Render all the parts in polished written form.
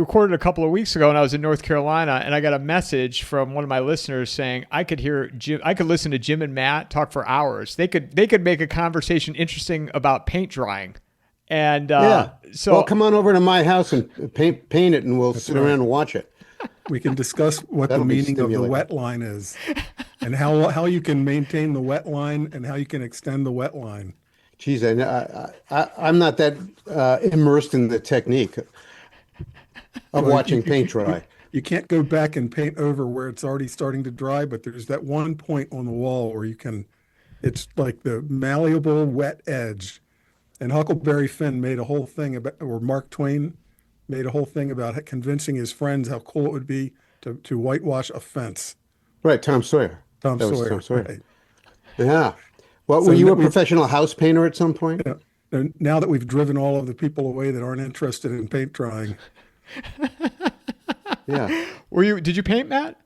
recorded a couple of weeks ago, and I was in North Carolina, and I got a message from one of my listeners saying I could listen to Jim and Matt talk for hours. They could make a conversation interesting about paint drying. And so, well, come on over to my house and paint it, and we'll sit around and watch it. We can discuss what the meaning of the wet line is, and how you can maintain the wet line and how you can extend the wet line. Geez, I'm not that immersed in the technique of watching paint dry. You can't go back and paint over where it's already starting to dry, but there's that one point on the wall where you can. It's like the malleable wet edge. And Huckleberry Finn made a whole thing about, or Mark Twain made a whole thing about convincing his friends how cool it would be to whitewash a fence. Right, Tom Sawyer. Tom Sawyer. Right. Yeah. Well, were you a professional house painter at some point? Yeah. Now that we've driven all of the people away that aren't interested in paint drying. Yeah. Did you paint, Matt?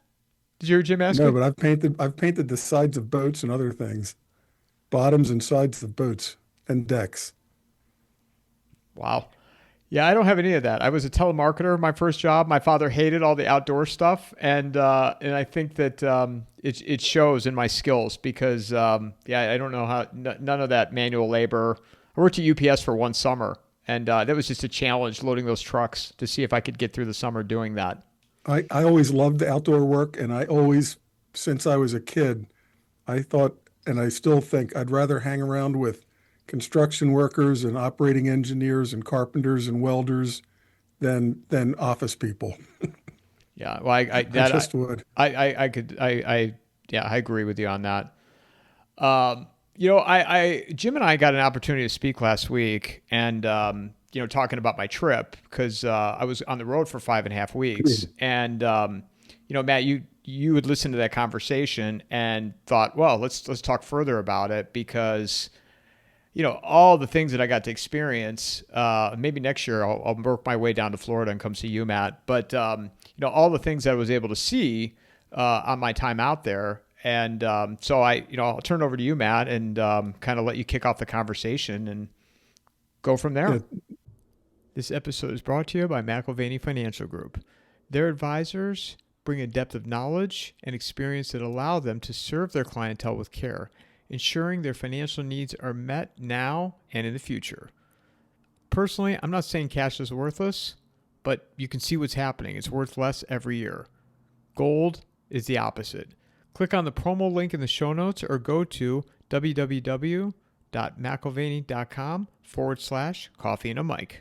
Did you hear Jim ask? No, but I've painted the sides of boats and other things, bottoms and sides of boats and decks. Wow. Yeah, I don't have any of that. I was a telemarketer, my first job. My father hated all the outdoor stuff, and I think that it shows in my skills because I don't know how none of that manual labor. I worked at UPS for one summer, and that was just a challenge loading those trucks to see if I could get through the summer doing that. I always loved the outdoor work, and I always, since I was a kid, I thought, and I still think, I'd rather hang around with construction workers and operating engineers and carpenters and welders than office people. Yeah, well, I just would. I agree with you on that. Jim and I got an opportunity to speak last week, and talking about my trip because I was on the road for 5.5 weeks, and Matt, you would listen to that conversation and thought, well, let's talk further about it because. All the things that I got to experience, maybe next year I'll work my way down to Florida and come see you, Matt. But, all the things that I was able to see on my time out there. And so I'll turn it over to you, Matt, and kind of let you kick off the conversation and go from there. Yeah. This episode is brought to you by McIlvaney Financial Group. Their advisors bring a depth of knowledge and experience that allow them to serve their clientele with care, ensuring their financial needs are met now and in the future. Personally, I'm not saying cash is worthless, but you can see what's happening. It's worth less every year. Gold is the opposite. Click on the promo link in the show notes or go to www.mcilvaney.com/coffeeandamike.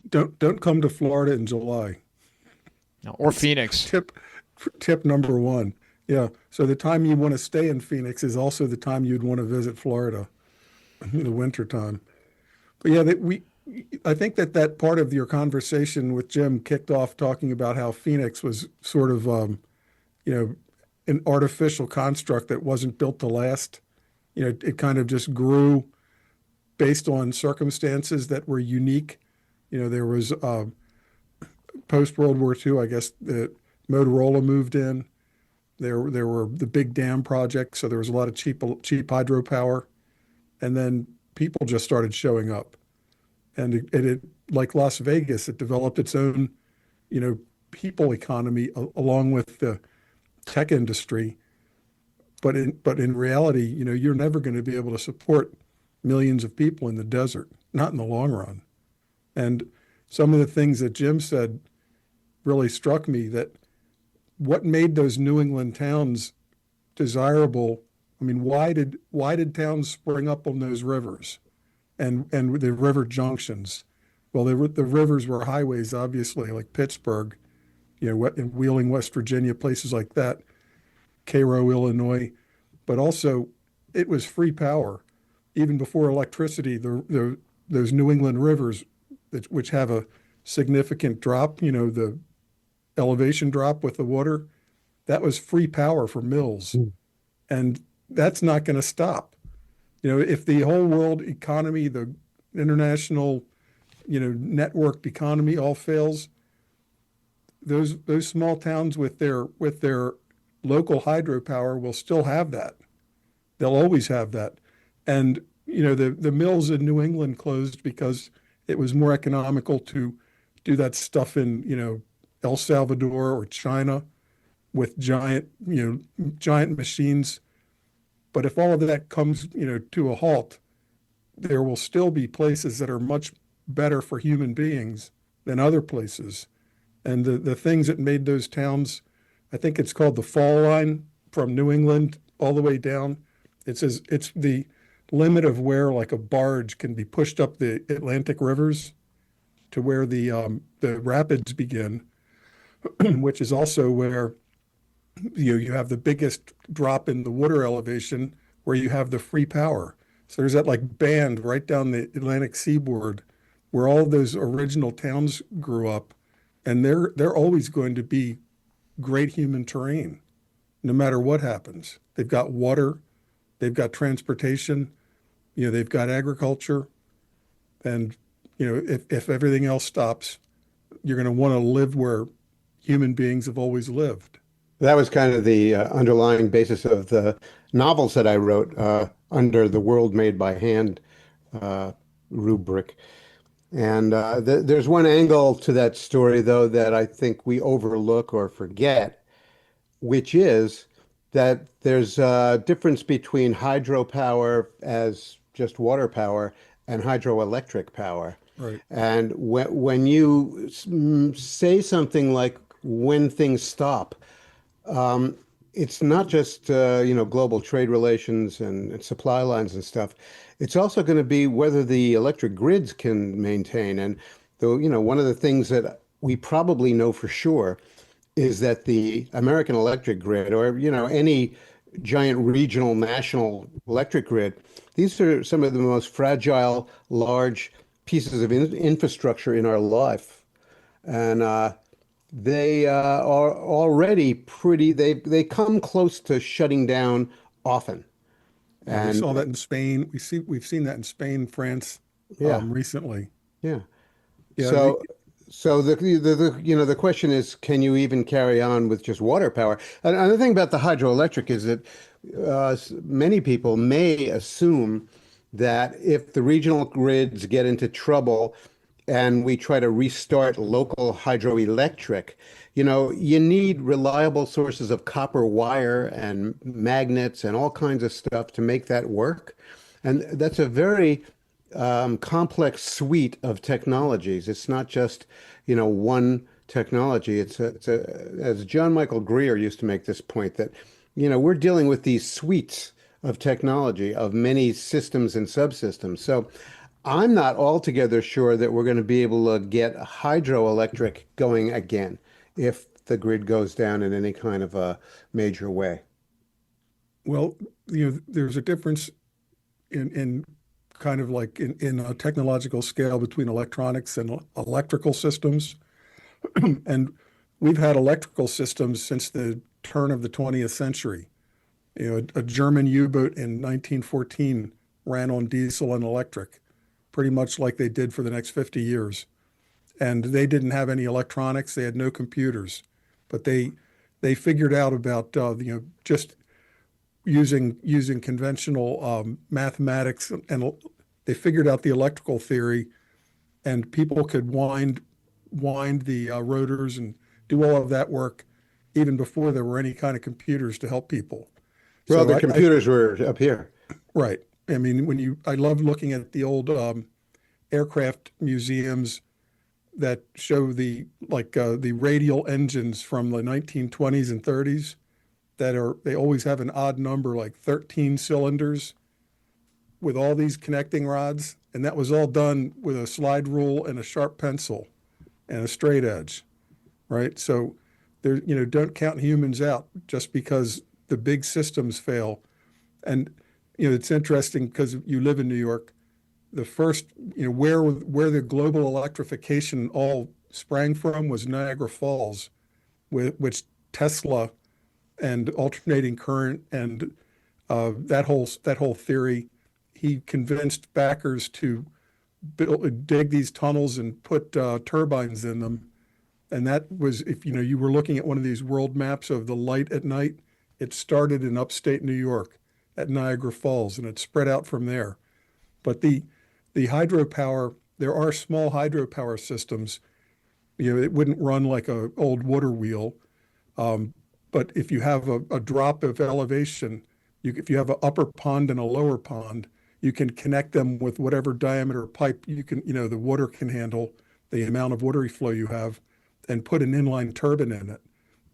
Don't come to Florida in July. No, or Phoenix. Tip number one. Yeah. So the time you want to stay in Phoenix is also the time you'd want to visit Florida in the wintertime. But yeah, I think that part of your conversation with Jim kicked off talking about how Phoenix was sort of, an artificial construct that wasn't built to last. It kind of just grew based on circumstances that were unique. There was post-World War II, I guess, the Motorola moved in. There were the big dam projects, so there was a lot of cheap hydropower, and then people just started showing up, and it like Las Vegas, it developed its own, people economy along with the tech industry, but in reality, you're never going to be able to support millions of people in the desert, not in the long run. And some of the things that Jim said really struck me that. What made those New England towns desirable? I mean, why did towns spring up on those rivers and the river junctions? Well, the rivers were highways, obviously, like Pittsburgh, in Wheeling, West Virginia, places like that, Cairo, Illinois, but also it was free power. Even before electricity, those New England rivers, which have a significant drop, the elevation drop with the water, that was free power for mills. And that's not going to stop. If the whole world economy, the international, networked economy all fails, those small towns with their local hydropower will still have that. They'll always have that. And, the mills in New England closed because it was more economical to do that stuff in, El Salvador or China with giant machines. But if all of that comes, to a halt, there will still be places that are much better for human beings than other places. And the things that made those towns, I think it's called the fall line from New England all the way down. It's the limit of where like a barge can be pushed up the Atlantic rivers to where the rapids begin, which is also where you have the biggest drop in the water elevation, where you have the free power. So there's that like band right down the Atlantic seaboard where all of those original towns grew up, and they're always going to be great human terrain, no matter what happens. They've got water, they've got transportation, they've got agriculture, and if everything else stops, you're going to want to live where human beings have always lived. That was kind of the underlying basis of the novels that I wrote under the World Made by Hand rubric. And there's one angle to that story, though, that I think we overlook or forget, which is that there's a difference between hydropower as just water power and hydroelectric power. Right. And when you say something like when things stop, it's not just global trade relations and supply lines and stuff. It's also going to be whether the electric grids can maintain. And one of the things that we probably know for sure is that the American electric grid, or any giant regional national electric grid, these are some of the most fragile, large pieces of infrastructure in our life, and they are already pretty. They come close to shutting down often. And we saw that in Spain. We've seen that in Spain, France, Yeah. recently. Yeah. Yeah. So the question is, can you even carry on with just water power? And another thing about the hydroelectric is that many people may assume that if the regional grids get into trouble and we try to restart local hydroelectric, you need reliable sources of copper wire and magnets and all kinds of stuff to make that work. And that's a very complex suite of technologies. It's not just, one technology. It's as John Michael Greer used to make this point, that, we're dealing with these suites of technology of many systems and subsystems. So I'm not altogether sure that we're going to be able to get hydroelectric going again if the grid goes down in any kind of a major way. Well, there's a difference in kind of like in a technological scale between electronics and electrical systems. And we've had electrical systems since the turn of the 20th century. A German U-boat in 1914 ran on diesel and electric, pretty much like they did for the next 50 years. And they didn't have any electronics. They had no computers, but they figured out about just using conventional mathematics, and they figured out the electrical theory, and people could wind the rotors and do all of that work even before there were any kind of computers to help people. Well, the computers were up here. Right. I mean, I love looking at the old aircraft museums that show the radial engines from the 1920s and 30s they always have an odd number, like 13 cylinders with all these connecting rods. And that was all done with a slide rule and a sharp pencil and a straight edge, right? So don't count humans out just because the big systems fail. And, it's interesting because you live in New York. The first, where the global electrification all sprang from was Niagara Falls, which Tesla and alternating current and that whole theory, he convinced backers to dig these tunnels and put turbines in them. And that was, if you were looking at one of these world maps of the light at night, it started in upstate New York at Niagara Falls, and it spread out from there. But the hydropower, there are small hydropower systems It wouldn't run like a old water wheel. But if you have a drop of elevation, if you have an upper pond and a lower pond, you can connect them with whatever diameter pipe the water can handle, the amount of watery flow you have, and put an inline turbine in it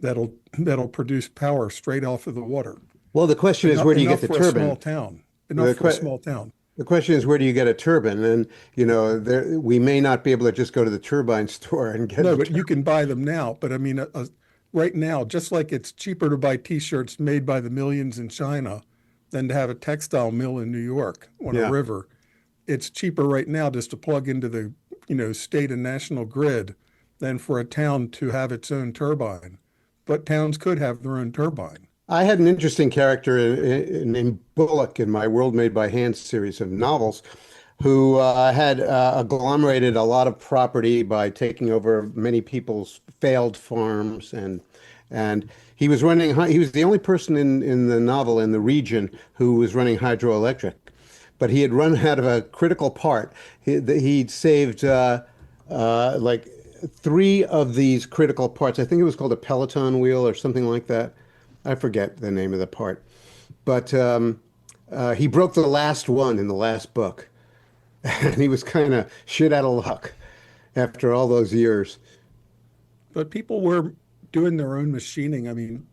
that'll produce power straight off of the water. Well, the question is, where do you get the Enough for turbine? a small town. Enough for a small town. The question is, where do you get a turbine? And, we may not be able to just go to the turbine store and get No, but you can buy them now. But I mean, right now, just like it's cheaper to buy T-shirts made by the millions in China than to have a textile mill in New York on a river, it's cheaper right now just to plug into the, state and national grid than for a town to have its own turbine. But towns could have their own turbine. I had an interesting character named Bullock in my World Made by Hand series of novels, who had agglomerated a lot of property by taking over many people's failed farms, and he was the only person in the novel in the region who was running hydroelectric, but he had run out of a critical part. He'd saved like 3 of these critical parts. I think it was called a Peloton wheel or something like that. I forget the name of the part, but he broke the last one in the last book, and he was kind of shit out of luck after all those years. But people were doing their own machining. I mean,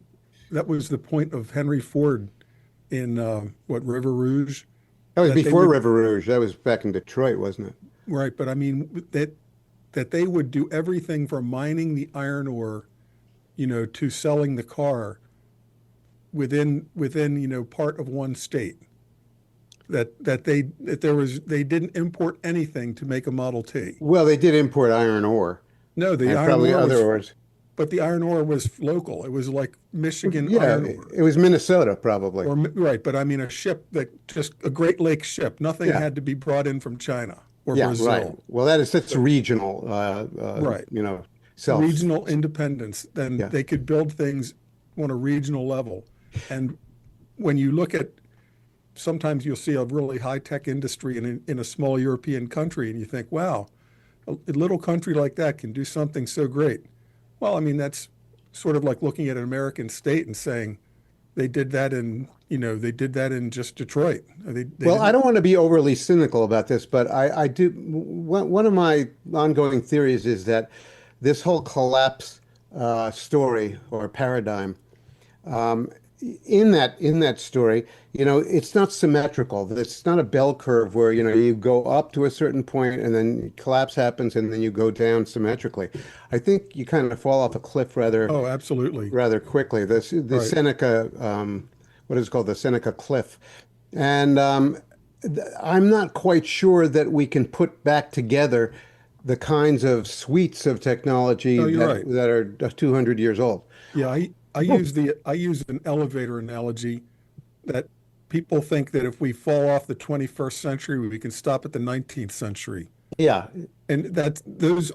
that was the point of Henry Ford in River Rouge. That was before River Rouge. That was back in Detroit, wasn't it? Right, but I mean that they would do everything from mining the iron ore, to selling the car within part of one state. They didn't import anything to make a Model T. Well, they did import iron ore. No, the and iron probably ore other ores. But the iron ore was local. It was like Michigan iron ore. It was Minnesota, probably. Right, but I mean just a Great Lakes ship. Nothing had to be brought in from China or Brazil. Right. Well, that's regional. Right. Regional independence. Then they could build things on a regional level. And when you look at, sometimes you'll see a really high-tech industry in a small European country, and you think, wow, a little country like that can do something so great. Well, I mean, that's sort of like looking at an American state and saying they did that in just Detroit. I don't want to be overly cynical about this, but I do. One of my ongoing theories is that this whole collapse story or paradigm, in that story, it's not symmetrical. It's not a bell curve where, you go up to a certain point and then collapse happens and then you go down symmetrically. I think you kind of fall off a cliff absolutely. rather quickly. The Right. Seneca, what is called the Seneca Cliff. And I'm not quite sure that we can put back together the kinds of suites of technology that are 200 years old. Yeah, I use an elevator analogy that people think that if we fall off the 21st century, we can stop at the 19th century. Yeah. And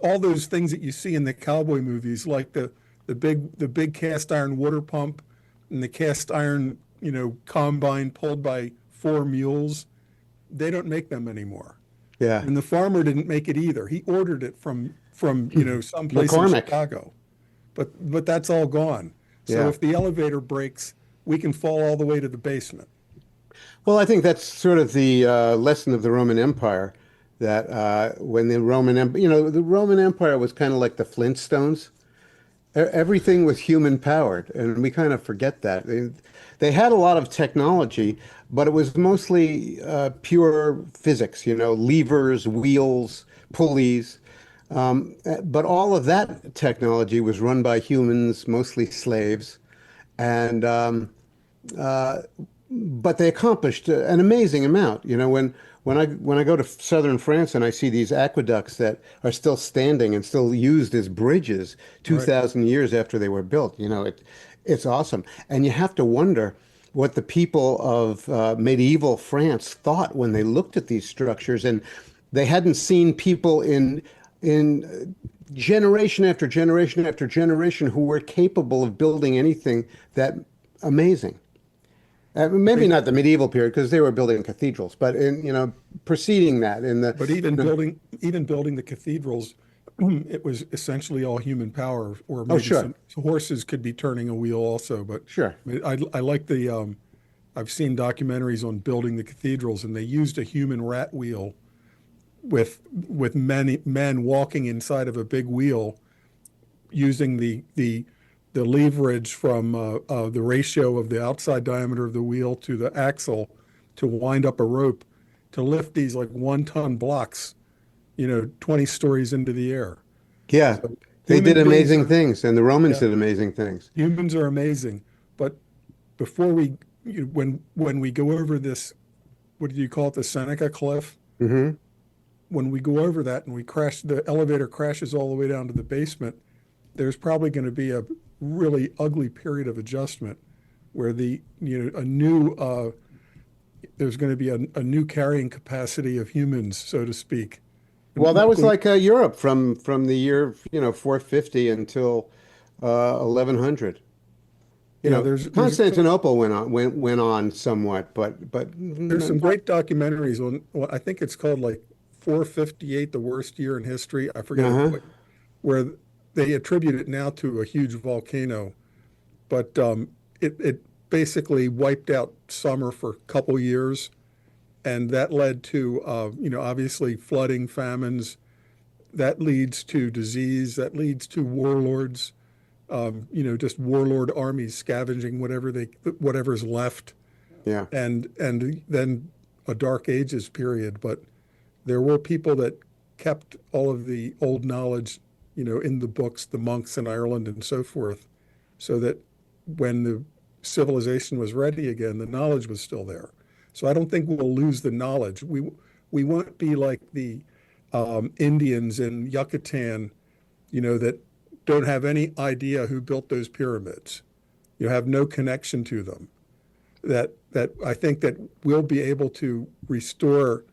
all those things that you see in the cowboy movies, like the big cast iron water pump and the cast iron, combine pulled by 4 mules, they don't make them anymore. Yeah. And the farmer didn't make it either. He ordered it from someplace in Chicago. But that's all gone. So if the elevator breaks, we can fall all the way to the basement. Well, I think that's sort of the lesson of the Roman Empire, that when the Roman Empire was kind of like the Flintstones. Everything was human powered, and we kind of forget that. They had a lot of technology, but it was mostly pure physics, levers, wheels, pulleys. But all of that technology was run by humans, mostly slaves, and but they accomplished an amazing amount. When I go to southern France and I see these aqueducts that are still standing and still used as bridges 2,000 years after they were built, it's awesome. And you have to wonder what the people of medieval France thought when they looked at these structures, and they hadn't seen people in generation after generation after generation who were capable of building anything that amazing. Maybe not the medieval period, because they were building cathedrals, but preceding that, But even building the cathedrals, it was essentially all human power, or Oh, maybe sure, some horses could be turning a wheel also. But sure. I like I've seen documentaries on building the cathedrals, and they used a human rat wheel with many men walking inside of a big wheel, using the leverage from the ratio of the outside diameter of the wheel to the axle to wind up a rope to lift these like 1 ton blocks, 20 stories into the air. Yeah, So they did human beings amazing are, things, and the Romans yeah, did amazing things. humans are amazing. But before when we go over this, what do you call it, the Seneca Cliff? Hmm. When we go over that and we crash, the elevator crashes all the way down to the basement, there's probably going to be a really ugly period of adjustment where a new there's going to be a new carrying capacity of humans, so to speak. Well, that was Michael, like Europe from the year 450 until 1100. yeah, Constantinople went on somewhat, but there's some great documentaries on, well, I think it's called like 458, the worst year in history. I forget uh-huh. where they attribute it now to a huge volcano, but it basically wiped out summer for a couple years, and that led to obviously flooding, famines. That leads to disease. That leads to warlords. Just warlord armies scavenging whatever's left, Yeah. and then a dark ages period. But there were people that kept all of the old knowledge, in the books, the monks in Ireland and so forth, so that when the civilization was ready again, the knowledge was still there. So I don't think we'll lose the knowledge. We won't be like the Indians in Yucatan, that don't have any idea who built those pyramids. You have no connection to them. That I think that we'll be able to restore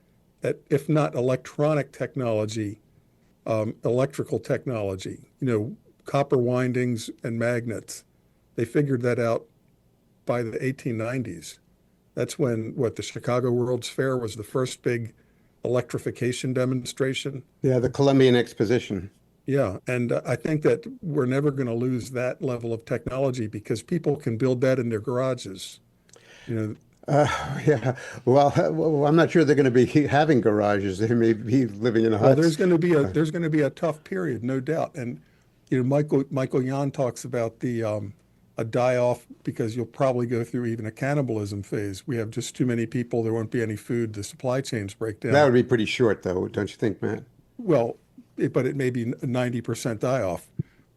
that, if not electronic technology, electrical technology, copper windings and magnets. They figured that out by the 1890s. That's when the Chicago World's Fair was the first big electrification demonstration. Yeah, the Columbian Exposition. Yeah, and I think that we're never going to lose that level of technology because people can build that in their garages. You know, Uh, yeah. Well, I'm not sure they're going to be having garages. They may be living in well, huts. there's going to be a tough period, no doubt. And Michael Yan talks about the a die off because you'll probably go through even a cannibalism phase. We have just too many people. There won't be any food. The supply chains break That down. would be pretty short, though, don't you think, Matt? Well, but it may be 90% die off.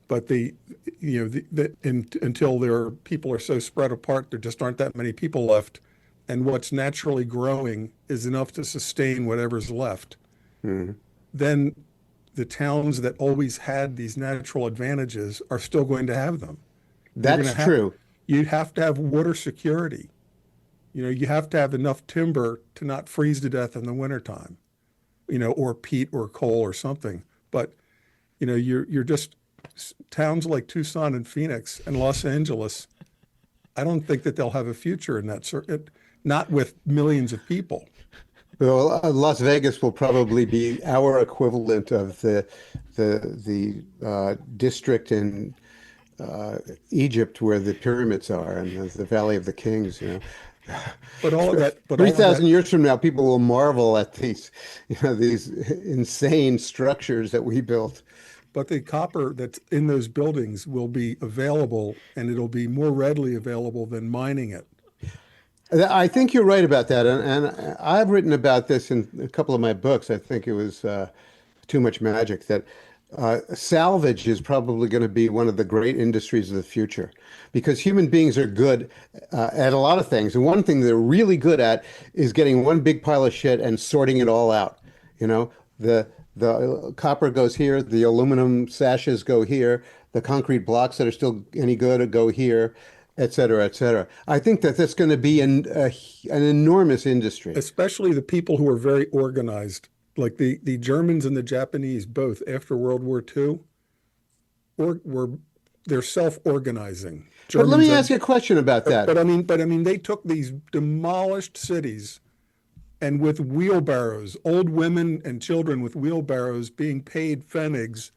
But until people are so spread apart, there just aren't that many people left, and what's naturally growing is enough to sustain whatever's left. Hmm. Then the towns that always had these natural advantages are still going to have them. You're going That's to have true. you have to have water security. You have to have enough timber to not freeze to death in the wintertime, or peat or coal or something. But you're just towns like Tucson and Phoenix and Los Angeles. I don't think that they'll have a future in that circuit, not with millions of people. Well, Las Vegas will probably be our equivalent of the district in Egypt where the pyramids are and the Valley of the Kings. But all of that, but Three all of thousand that, years from now, people will marvel at these insane structures that we built. but the copper that's in those buildings will be available, and it'll be more readily available than mining it. I think you're right about that, and I've written about this in a couple of my books. I think it was Too Much Magic, that salvage is probably going to be one of the great industries of the future because human beings are good at a lot of things. And one thing they're really good at is getting one big pile of shit and sorting it all out. The copper goes here, the aluminum sashes go here, the concrete blocks that are still any good go here, et cetera, et cetera. I think that that's going to be an enormous industry. Especially the people who are very organized, like the Germans and the Japanese, both after World War II, they're self-organizing. But let me Germans ask you a question about that. But I mean, they took these demolished cities and with wheelbarrows, old women and children with wheelbarrows being paid pfennigs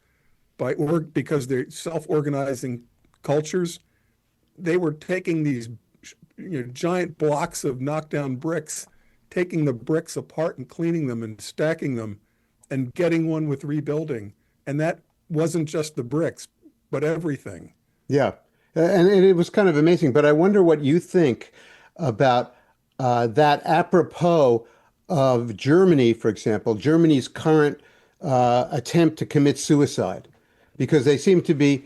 because they're self-organizing cultures. They were taking these giant blocks of knockdown bricks, taking the bricks apart and cleaning them and stacking them and getting one with rebuilding. And that wasn't just the bricks, but everything. Yeah. And it was kind of amazing. But I wonder what you think about that apropos of Germany, for example, Germany's current attempt to commit suicide, because they seem to be,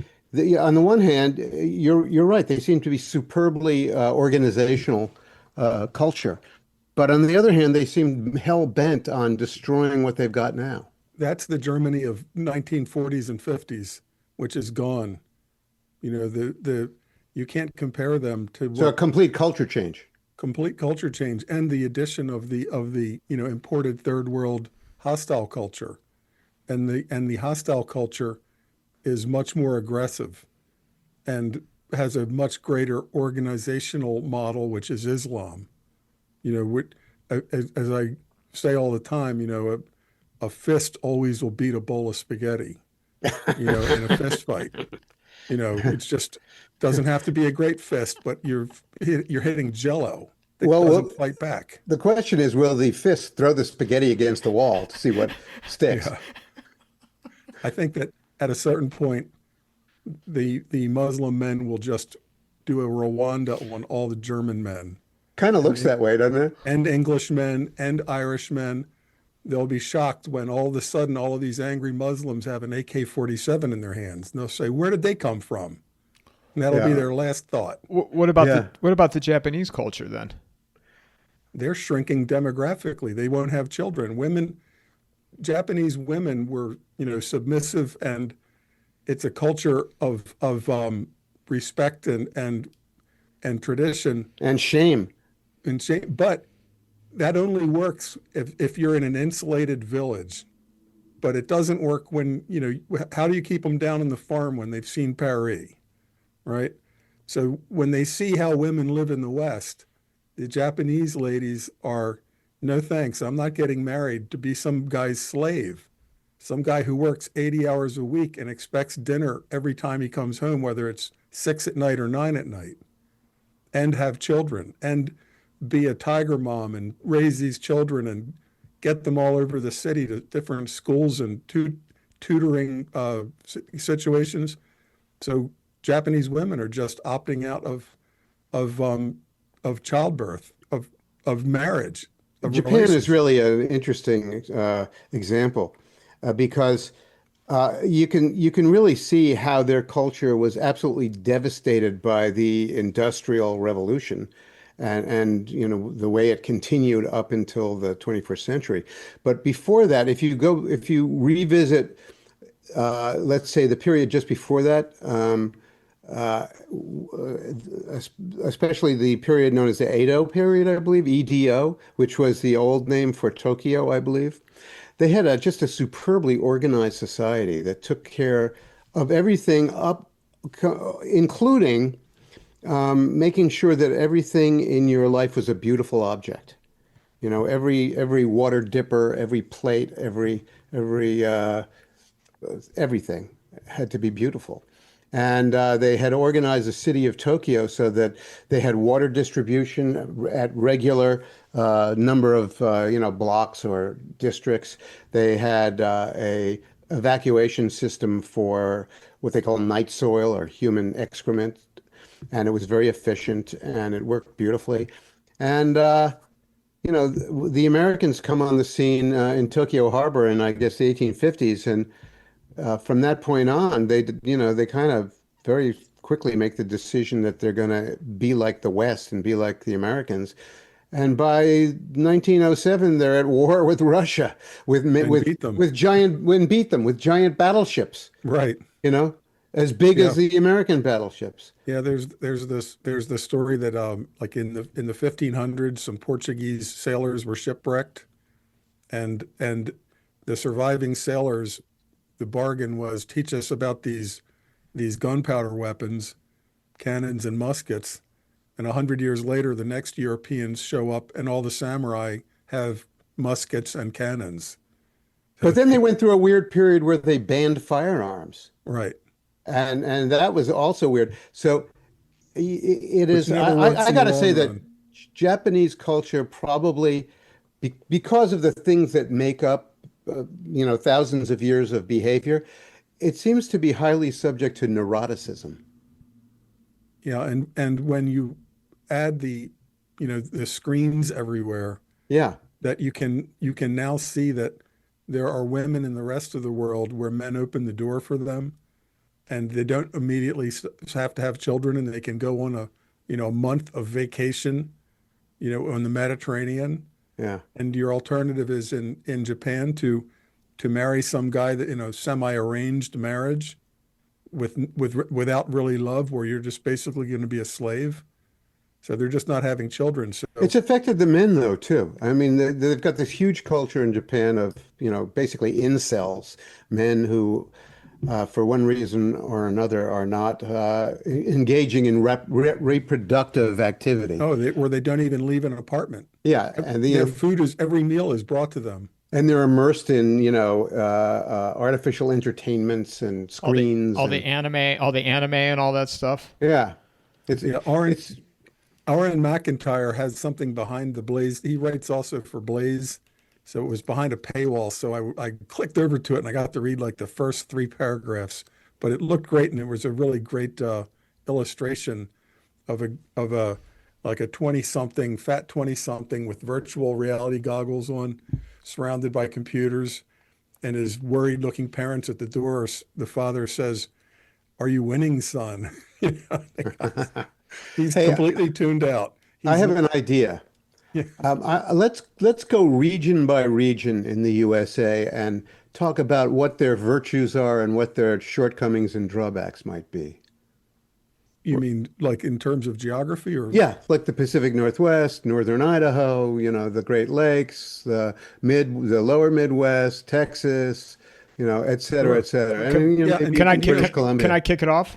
on the one hand, you're right, they seem to be superbly organizational culture. But on the other hand, they seem hell bent on destroying what they've got now. That's the Germany of 1940s and 50s, which is gone. You can't compare them to So a complete culture change. Complete culture change, and the addition of the imported third world hostile culture, and the hostile culture is much more aggressive and has a much greater organizational model, which is Islam. As I say all the time, a fist always will beat a bowl of spaghetti, in a fist fight. It just doesn't have to be a great fist, but you're hitting Jello that doesn't fight back. The question is, will the fist throw the spaghetti against the wall to see what sticks? Yeah. I think that at a certain point, the Muslim men will just do a Rwanda on all the German men. Kind of looks that way, doesn't it? And Englishmen and Irishmen. They'll be shocked when all of a sudden all of these angry Muslims have an AK-47 in their hands. And they'll say, where did they come from? And that'll be their last thought. What about the Japanese culture then? They're shrinking demographically. They won't have children. Japanese women were, submissive, and it's a culture of respect and tradition and shame. But that only works if you're in an insulated village. But it doesn't work when, how do you keep them down on the farm when they've seen Paris, right? So when they see how women live in the West, the Japanese ladies are, no thanks, I'm not getting married to be some guy's slave, some guy who works 80 hours a week and expects dinner every time he comes home, whether it's 6 at night or 9 at night, and have children and be a tiger mom and raise these children and get them all over the city to different schools and tutoring situations. So Japanese women are just opting out of childbirth, of marriage. Japan is really an interesting example because you can really see how their culture was absolutely devastated by the Industrial Revolution. And the way it continued up until the 21st century. But before that, if you revisit, let's say the period just before that, especially the period known as the Edo period, I believe, EDO, which was the old name for Tokyo, I believe, they had just a superbly organized society that took care of everything including making sure that everything in your life was a beautiful object. Every water dipper, every plate, everything had to be beautiful. And they had organized the city of Tokyo so that they had water distribution at regular number of blocks or districts. They had a evacuation system for what they call night soil or human excrement. And it was very efficient and it worked beautifully. And, the Americans come on the scene in Tokyo Harbor in, I guess, the 1850s. And from that point on, they kind of very quickly make the decision that they're going to be like the West and be like the Americans. And by 1907, they're at war with Russia, with giant battleships. Right. As big as the American battleships. Yeah, there's the story that like in the 1500s, some Portuguese sailors were shipwrecked, and the surviving sailors, the bargain was teach us about these gunpowder weapons, cannons and muskets, and 100 years later, the next Europeans show up, and all the samurai have muskets and cannons. But then they went through a weird period where they banned firearms. Right. And that was also weird. So it Which is, never works I in the got to say long that run. Japanese culture probably, because of the things that make up, thousands of years of behavior, it seems to be highly subject to neuroticism. Yeah, and when you add the screens everywhere, Yeah. that you can now see that there are women in the rest of the world where men open the door for them, and they don't immediately have to have children, and they can go on a month of vacation, on the Mediterranean. Yeah. And your alternative is in Japan to marry some guy that, semi-arranged marriage without really love, where you're just basically going to be a slave. So they're just not having children. So It's affected the men though too. I mean, they've got this huge culture in Japan of, basically incels, men who, for one reason or another, are not engaging in reproductive activity. where they don't even leave an apartment. Yeah, and Their food is every meal is brought to them. and they're immersed in, artificial entertainments and screens All the anime and all that stuff. yeah, Yeah, Aaron McIntyre has something behind the Blaze. He writes also for Blaze, so it was behind a paywall. So I clicked over to it and I got to read like the first 3 paragraphs. But it looked great, and it was a really great illustration of a like a 20-something, fat 20-something with virtual reality goggles on, surrounded by computers, and his worried-looking parents at the door. The father says, "Are you winning, son?" He's Hey, completely tuned out. I have an idea. Yeah. Let's go region by region in the USA and talk about what their virtues are and what their shortcomings and drawbacks might be. You mean like in terms of geography, or? Yeah, like the Pacific Northwest, Northern Idaho, the Great Lakes, the lower Midwest, Texas, et cetera, et cetera. And, maybe Can I British kick Columbia. Can I kick it off?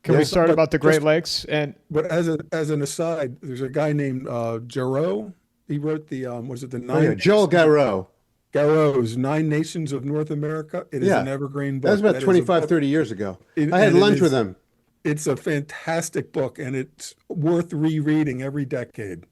Can Yeah. we start But about the Great just- Lakes? And But as an aside, there's a guy named Jarreau. He wrote the was it the Oh, yeah, nine Joel Garreau. Garreau's Nine Nations of North America? It is Yeah. an evergreen book. That was about That is 25, 30 years ago. It- I had and it lunch is- with him. It's a fantastic book, and it's worth rereading every decade.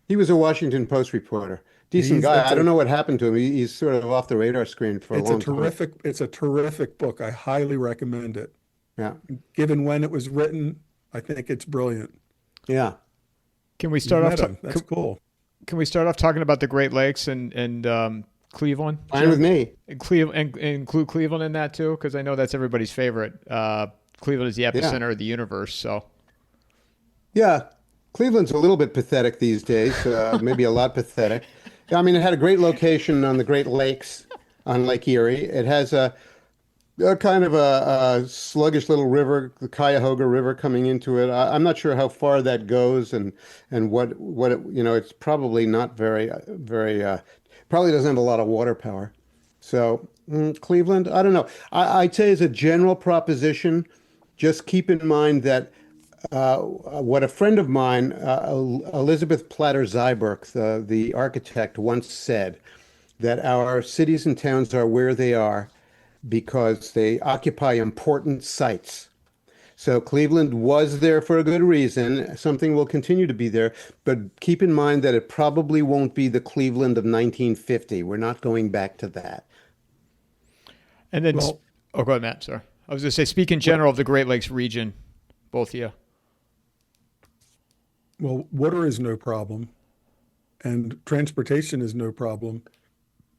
He was a Washington Post reporter. Decent guy. I don't know what happened to him. He's sort of off the radar screen for a long time. It's a terrific book. I highly recommend it. Yeah. Given when it was written, I think it's brilliant. Yeah. can we You start off? met him. That's cool. Can we start off talking about the Great Lakes and Cleveland? Fine with me. And include Cleveland in that too, because I know that's everybody's favorite. Cleveland is the epicenter of the universe. So Yeah. Cleveland's a little bit pathetic these days, maybe a lot pathetic. I mean, it had a great location on the Great Lakes on Lake Erie. It has a kind of a sluggish little river, the Cuyahoga River coming into it. I'm not sure how far that goes and what it, it's probably not very, probably doesn't have a lot of water power. So Cleveland, I don't know. I'd say as a general proposition, just keep in mind that what a friend of mine, Elizabeth Platter Zyberk, the architect, once said, that our cities and towns are where they are because they occupy important sites. So Cleveland was there for a good reason. Something will continue to be there, but keep in mind that it probably won't be the Cleveland of 1950. We're not going back to that. and then Well- go ahead, Matt. Sorry, I was going to say, speak in general of the Great Lakes region, both of you. Well, water is no problem, and transportation is no problem.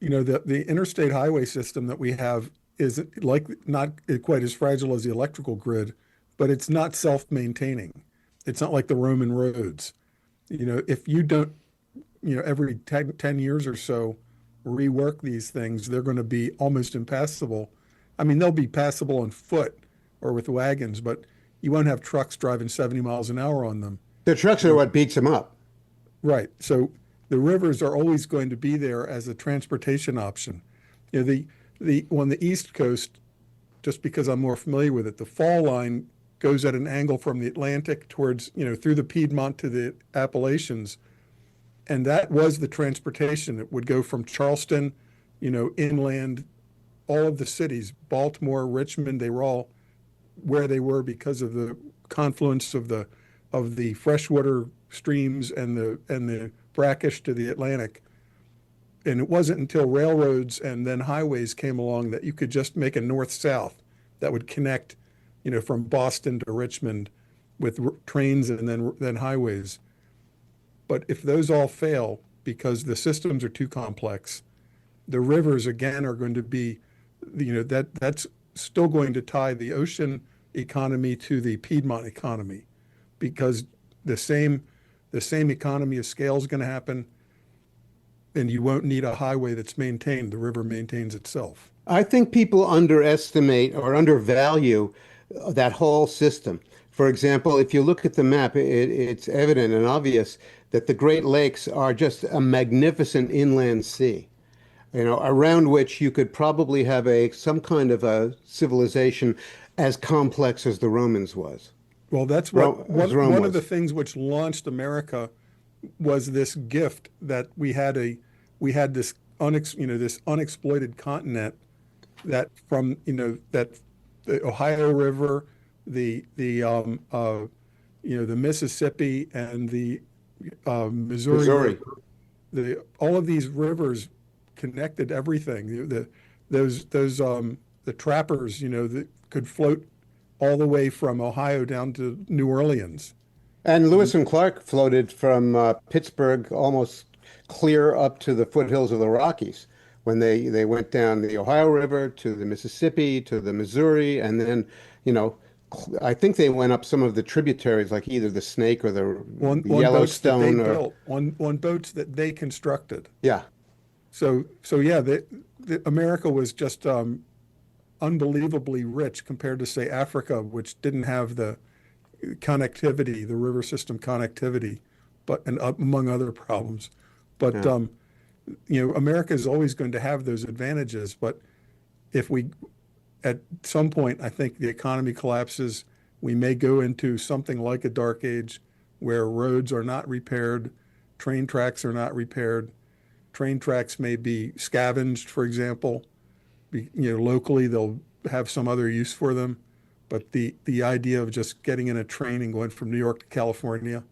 The interstate highway system that we have is like not quite as fragile as the electrical grid, but it's not self-maintaining. It's not like the Roman roads. If you don't, every 10 years or so, rework these things, they're going to be almost impassable. I mean, they'll be passable on foot or with wagons, but you won't have trucks driving 70 miles an hour on them. The trucks are what beats them up. Right. So the rivers are always going to be there as a transportation option. The on the East Coast, just because I'm more familiar with it, the fall line goes at an angle from the Atlantic towards, through the Piedmont to the Appalachians. And that was the transportation. It would go from Charleston, inland, all of the cities, Baltimore, Richmond, they were all where they were because of the confluence of the freshwater streams and the brackish to the Atlantic. And it wasn't until railroads and then highways came along that you could just make a north-south that would connect, from Boston to Richmond with trains and then highways. But if those all fail because the systems are too complex, the rivers again are going to be, that's still going to tie the ocean economy to the Piedmont economy, because the same economy of scale is going to happen, and you won't need a highway that's maintained. The river maintains itself. I think people underestimate or undervalue that whole system. For example, if you look at the map, it's evident and obvious that the Great Lakes are just a magnificent inland sea, around which you could probably have some kind of a civilization as complex as the Romans was. Well, that's what one of the things which launched America was this gift that we had this this unexploited continent that from that the Ohio River, the Mississippi and the Missouri. River, all of these rivers connected everything. The trappers, that could float all the way from Ohio down to New Orleans. And Lewis and Clark floated from Pittsburgh almost clear up to the foothills of the Rockies when they went down the Ohio River to the Mississippi to the Missouri, and then I think they went up some of the tributaries, like either the Snake or the Yellowstone. On boats that they constructed. Yeah. So yeah, America was just unbelievably rich compared to, say, Africa, which didn't have the connectivity, the river system connectivity, and among other problems. But America is always going to have those advantages. But if we, at some point, I think the economy collapses, we may go into something like a dark age where roads are not repaired, train tracks are not repaired, train tracks may be scavenged, for example. Locally they'll have some other use for them. But the idea of just getting in a train and going from New York to California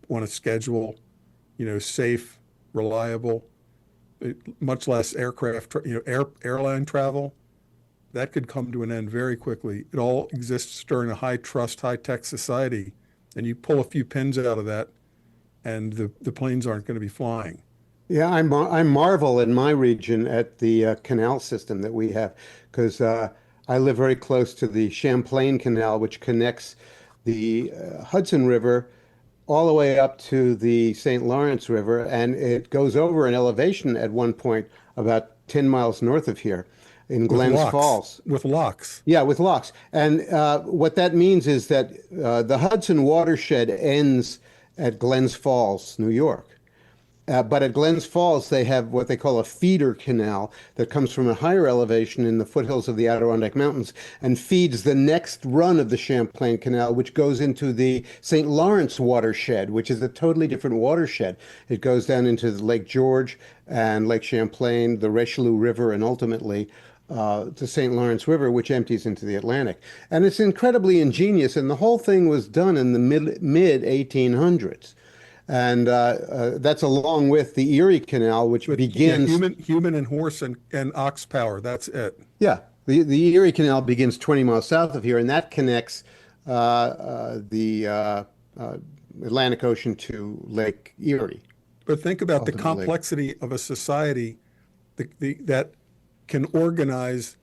on a schedule, safe, reliable, much less aircraft, airline travel, that could come to an end very quickly. It all exists during a high trust, high tech society, and you pull a few pins out of that, and the planes aren't going to be flying. Yeah, I marvel in my region at the canal system that we have, because I live very close to the Champlain Canal, which connects the Hudson River all the way up to the St. Lawrence River, and it goes over an elevation at one point about 10 miles north of here in Glens Falls. With locks. Yeah, with locks. And what that means is that the Hudson watershed ends at Glens Falls, New York. But at Glens Falls, they have what they call a feeder canal that comes from a higher elevation in the foothills of the Adirondack Mountains and feeds the next run of the Champlain Canal, which goes into the St. Lawrence watershed, which is a totally different watershed. It goes down into Lake George and Lake Champlain, the Richelieu River, and ultimately to St. Lawrence River, which empties into the Atlantic. And it's incredibly ingenious, and the whole thing was done in the mid 1800s. And that's along with the Erie Canal, which begins... Yeah, human and horse and ox power, that's it. Yeah, the Erie Canal begins 20 miles south of here, and that connects the Atlantic Ocean to Lake Erie. But think about the complexity of a society that can organize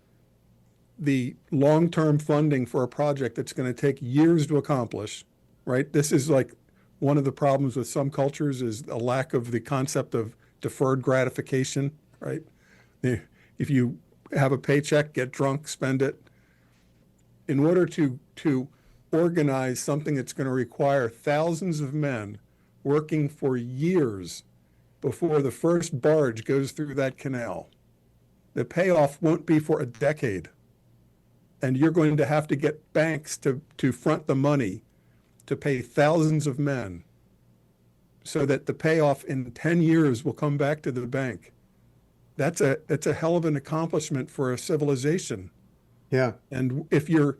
the long-term funding for a project that's going to take years to accomplish, right? This is like... One of the problems with some cultures is a lack of the concept of deferred gratification, right? If you have a paycheck, get drunk, spend it. In order to organize something that's going to require thousands of men working for years before the first barge goes through that canal, the payoff won't be for a decade. And you're going to have to get banks to front the money to pay thousands of men. so that the payoff in 10 years will come back to the bank. That's a hell of an accomplishment for a civilization. Yeah. And if you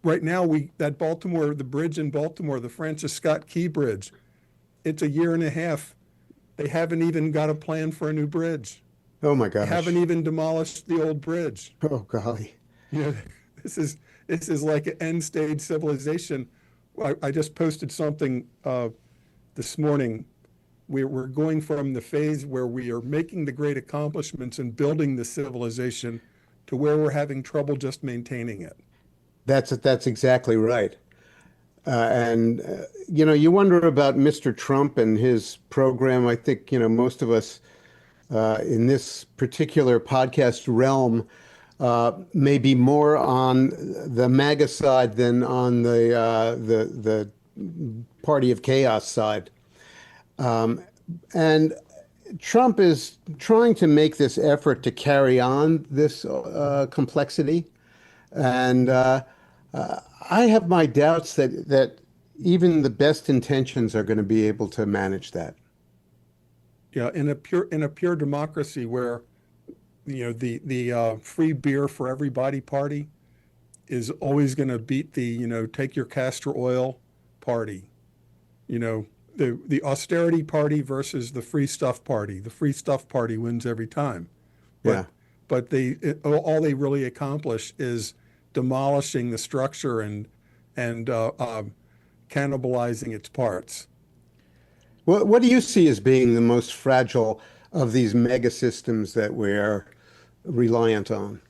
right now, the bridge in Baltimore, the Francis Scott Key Bridge, it's a year and a half. They haven't even got a plan for a new bridge. Oh my They gosh. haven't even demolished the old bridge. Oh golly. You know, this is like an end stage civilization. I just posted something this morning. We're going from the phase where we are making the great accomplishments and building the civilization to where we're having trouble just maintaining it. That's exactly right. And you wonder about Mr. Trump and his program. I think, most of us in this particular podcast realm may be more on the MAGA side than on the party of chaos side. And Trump is trying to make this effort to carry on this complexity. And I have my doubts that even the best intentions are going to be able to manage that. Yeah, in a pure democracy where the free beer for everybody party is always going to beat the take your castor oil party. The austerity party versus the free stuff party. The free stuff party wins every time. Yeah. But all they really accomplish is demolishing the structure and cannibalizing its parts. What do you see as being the most fragile of these mega systems that we're reliant on?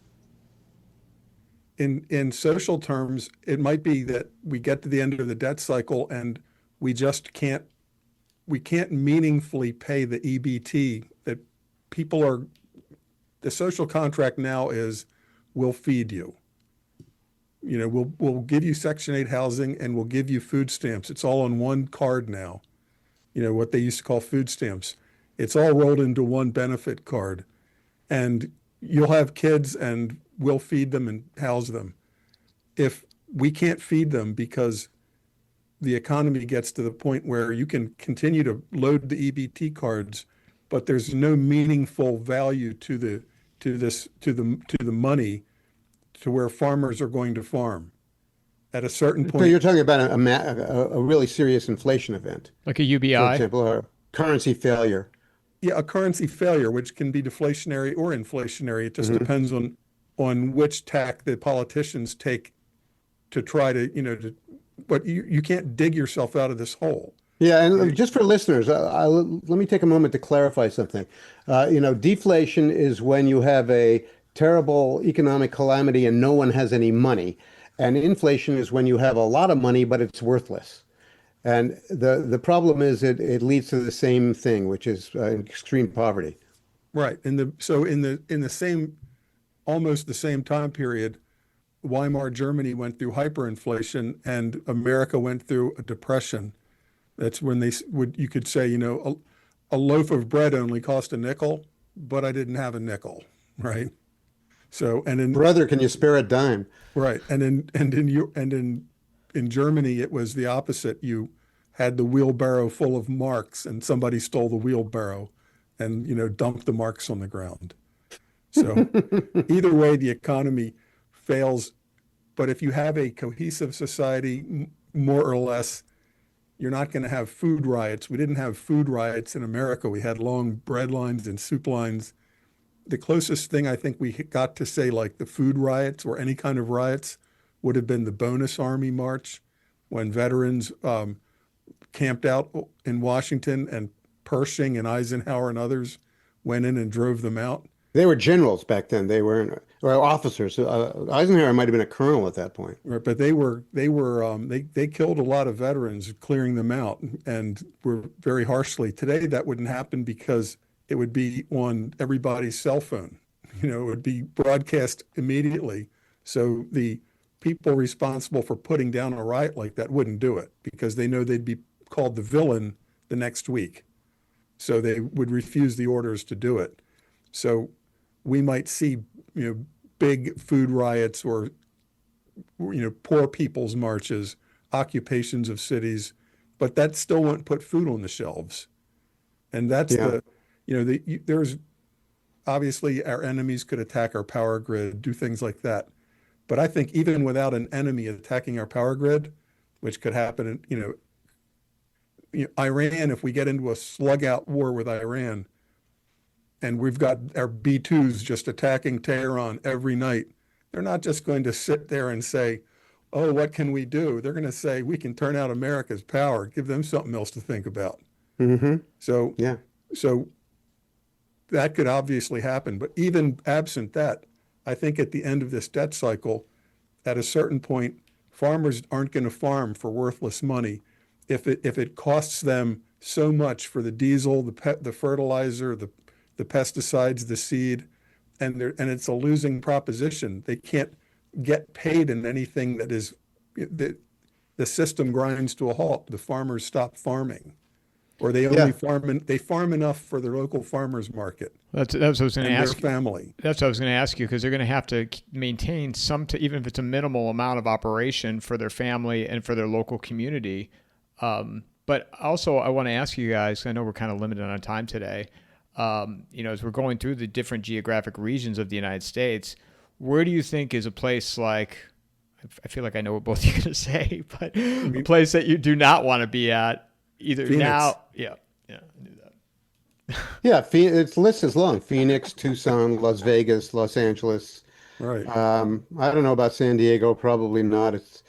In social terms, it might be that we get to the end of the debt cycle and we just can't meaningfully pay the EBT that people are. The social contract now is we'll feed you. We'll give you Section 8 housing and we'll give you food stamps. It's all on one card now. What they used to call food stamps. It's all rolled into one benefit card. And you'll have kids and we'll feed them and house them. If we can't feed them because the economy gets to the point where you can continue to load the EBT cards, but there's no meaningful value to the money to where farmers are going to farm. At a certain point. So you're talking about a really serious inflation event, like a UBI, for example, or currency failure. Yeah, a currency failure, which can be deflationary or inflationary. It just depends on which tack the politicians take to try to, but you can't dig yourself out of this hole. Yeah, and just for listeners, let me take a moment to clarify something. Deflation is when you have a terrible economic calamity and no one has any money. And inflation is when you have a lot of money, but it's worthless. And the problem is it leads to the same thing, which is extreme poverty. Right. So in the same, almost the same time period, Weimar Germany went through hyperinflation and America went through a depression. That's when you could say, a loaf of bread only cost a nickel, but I didn't have a nickel, right? So brother, can you spare a dime? Right, and in Germany it was the opposite. You had the wheelbarrow full of marks, and somebody stole the wheelbarrow, and dumped the marks on the ground. So either way, the economy fails. But if you have a cohesive society, more or less, you're not going to have food riots. We didn't have food riots in America. We had long bread lines and soup lines. The closest thing I think we got to say like the food riots or any kind of riots would have been the Bonus Army March when veterans camped out in Washington and Pershing and Eisenhower and others went in and drove them out. They were generals back then. They weren't, or officers. Eisenhower might have been a colonel at that point. Right, but they killed a lot of veterans, clearing them out, and were very harshly. Today that wouldn't happen because it would be on everybody's cell phone. It would be broadcast immediately. So the people responsible for putting down a riot like that wouldn't do it because they know they'd be called the villain the next week. So they would refuse the orders to do it. So we might see, big food riots or, poor people's marches, occupations of cities, but that still won't put food on the shelves. And that's Yeah. there's obviously our enemies could attack our power grid, do things like that. But I think even without an enemy attacking our power grid, which could happen Iran, if we get into a slug out war with Iran and we've got our B-2s just attacking Tehran every night, they're not just going to sit there and say, oh, what can we do? They're going to say, we can turn out America's power, give them something else to think about. Mm-hmm. So, Yeah. so that could obviously happen. But even absent that, I think at the end of this debt cycle, at a certain point, farmers aren't going to farm for worthless money if it costs them so much for the diesel, the fertilizer, the pesticides, the seed, and it's a losing proposition. They can't get paid in anything that is the system grinds to a halt. The farmers stop farming, or they only farm enough for their local farmers market. That's what I was going to and ask. Their family. That's what I was going to ask you, because they're going to have to maintain even if it's a minimal amount of operation for their family and for their local community. But also, I want to ask you guys, I know we're kind of limited on time today. As we're going through the different geographic regions of the United States, where do you think is a place like, I feel like I know what both you're going to say, but a place that you do not want to be at either Phoenix. now? Yeah, I knew that. Yeah. Its list is long. Phoenix, Tucson, Las Vegas, Los Angeles. Right. I don't know about San Diego. Probably not. It's,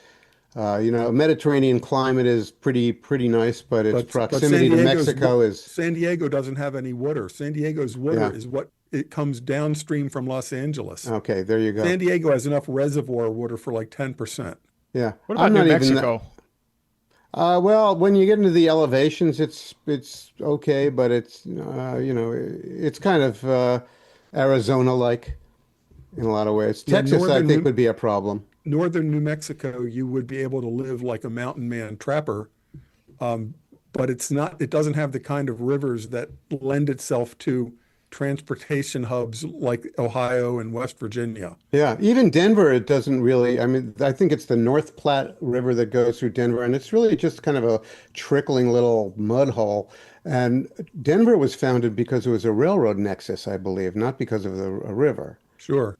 Mediterranean climate is pretty nice, but its proximity to Mexico is. San Diego doesn't have any water. San Diego's water is what it comes downstream from Los Angeles. Okay, there you go. San Diego has enough reservoir water for like 10%. Yeah. What about New Mexico? Well, when you get into the elevations, it's okay, but it's it's kind of Arizona-like in a lot of ways. Yeah, Texas, I think, would be a problem. Northern New Mexico, you would be able to live like a mountain man trapper, but it's not. It doesn't have the kind of rivers that lend itself to transportation hubs like Ohio and West Virginia. Yeah, even Denver, it doesn't really. I mean, I think it's the North Platte River that goes through Denver, and it's really just kind of a trickling little mud hole. And Denver was founded because it was a railroad nexus, I believe, not because of a river. Sure,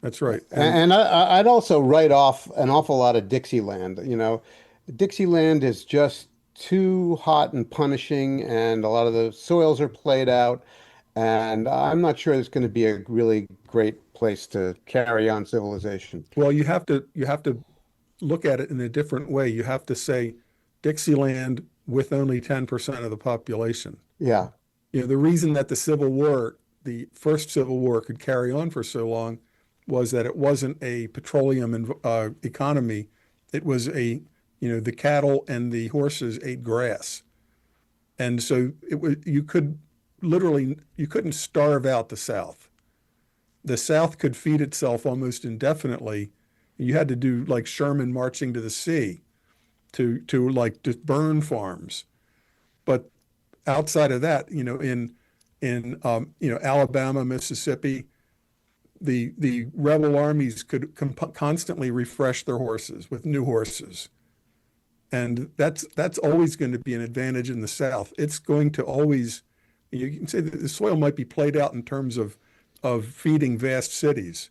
that's right. And I'd also write off an awful lot of Dixieland. Dixieland is just too hot and punishing, and a lot of the soils are played out. And I'm not sure it's going to be a really great place to carry on civilization. Well, you have to look at it in a different way. You have to say Dixieland with only 10% of the population. Yeah. The reason that the first Civil War could carry on for so long was that it wasn't a petroleum economy. It was the cattle and the horses ate grass. And so you couldn't starve out the South. The South could feed itself almost indefinitely. You had to do like Sherman marching to the sea to just burn farms. But outside of that, in Alabama, Mississippi, the rebel armies could constantly refresh their horses with new horses. And that's always going to be an advantage in the South. It's going to always, you can say that the soil might be played out in terms of feeding vast cities,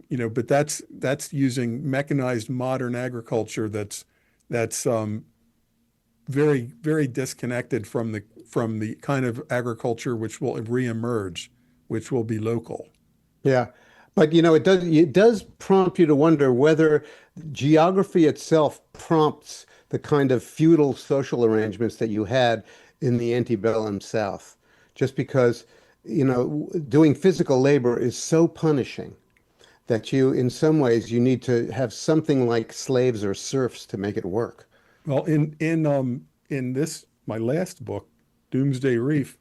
but that's using mechanized modern agriculture that's very, very disconnected from the kind of agriculture which will reemerge, which will be local. Yeah. But it does prompt you to wonder whether geography itself prompts the kind of feudal social arrangements that you had in the antebellum South. Just because, doing physical labor is so punishing that in some ways, you need to have something like slaves or serfs to make it work. Well, in this, my last book, Doomsday Reef,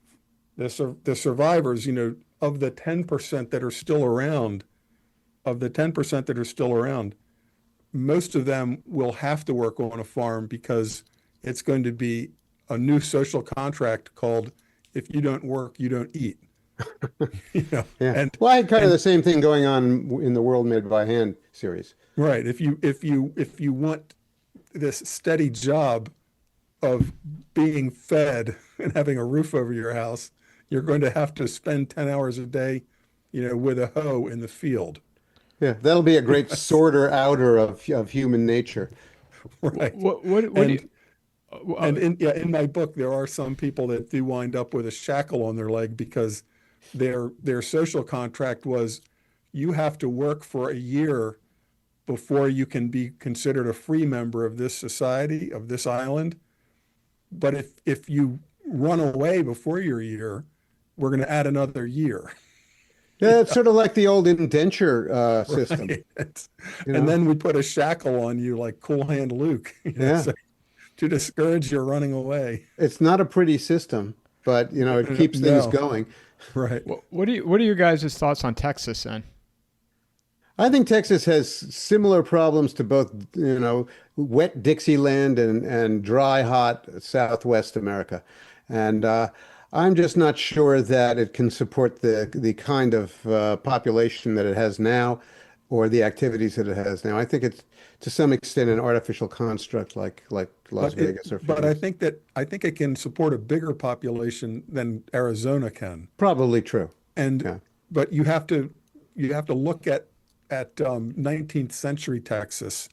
the survivors, of the 10% that are still around, most of them will have to work on a farm because it's going to be a new social contract called if you don't work, you don't eat. Yeah. And well, I had kind of the same thing going on in the World Made by Hand series. Right. If you want this steady job of being fed and having a roof over your house, you're going to have to spend 10 hours a day, with a hoe in the field. Yeah, that'll be a great sorter outer of human nature. Right. What do you? And and in my book, there are some people that do wind up with a shackle on their leg because their social contract was you have to work for a year before you can be considered a free member of this society, of this island. But if you run away before your year, we're going to add another year. Yeah, it's sort of like the old indenture system. Right. You And know? then we put a shackle on you like Cool Hand Luke, Yeah, so to discourage your running away. it's not a pretty system, but it keeps things No, going. right. What are your guys' thoughts on Texas then? I think Texas has similar problems to both, wet Dixieland and dry, hot Southwest America. And I'm just not sure that it can support the kind of population that it has now or the activities that it has now. I think it's to some extent an artificial construct like Las Vegas or But I Phoenix. think it can support a bigger population than Arizona can. Probably true. And Yeah. but you have to look at 19th century Texas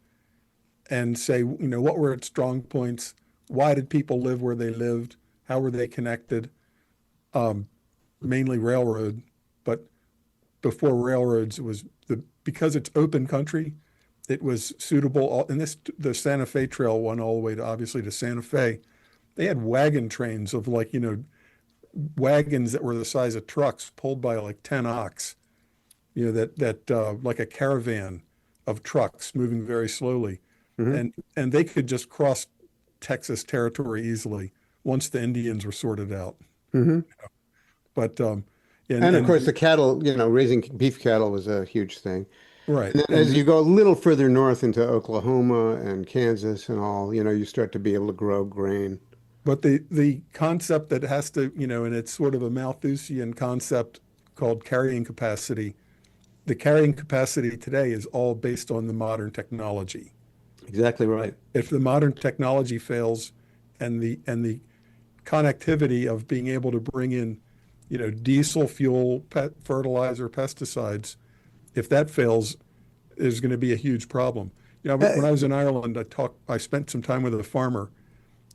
and say, what were its strong points? Why did people live where they lived? How were they connected? Mainly railroad, but before railroads, it was because it's open country, it was suitable. And the Santa Fe Trail went all the way to obviously to Santa Fe. They had wagon trains of wagons that were the size of trucks pulled by like 10 ox, that like a caravan of trucks moving very slowly. Mhm. And they could just cross Texas territory easily once the Indians were sorted out. Hmm. But And of course, the cattle, raising beef cattle was a huge thing. right. And then as you go a little further north into Oklahoma and Kansas and all, you start to be able to grow grain. But the concept that has to, and it's sort of a Malthusian concept called carrying capacity. The carrying capacity today is all based on the modern technology. Exactly right. If the modern technology fails and the connectivity of being able to bring in, diesel fuel, fertilizer, pesticides, if that fails, there's going to be a huge problem. When I was in Ireland, I spent some time with a farmer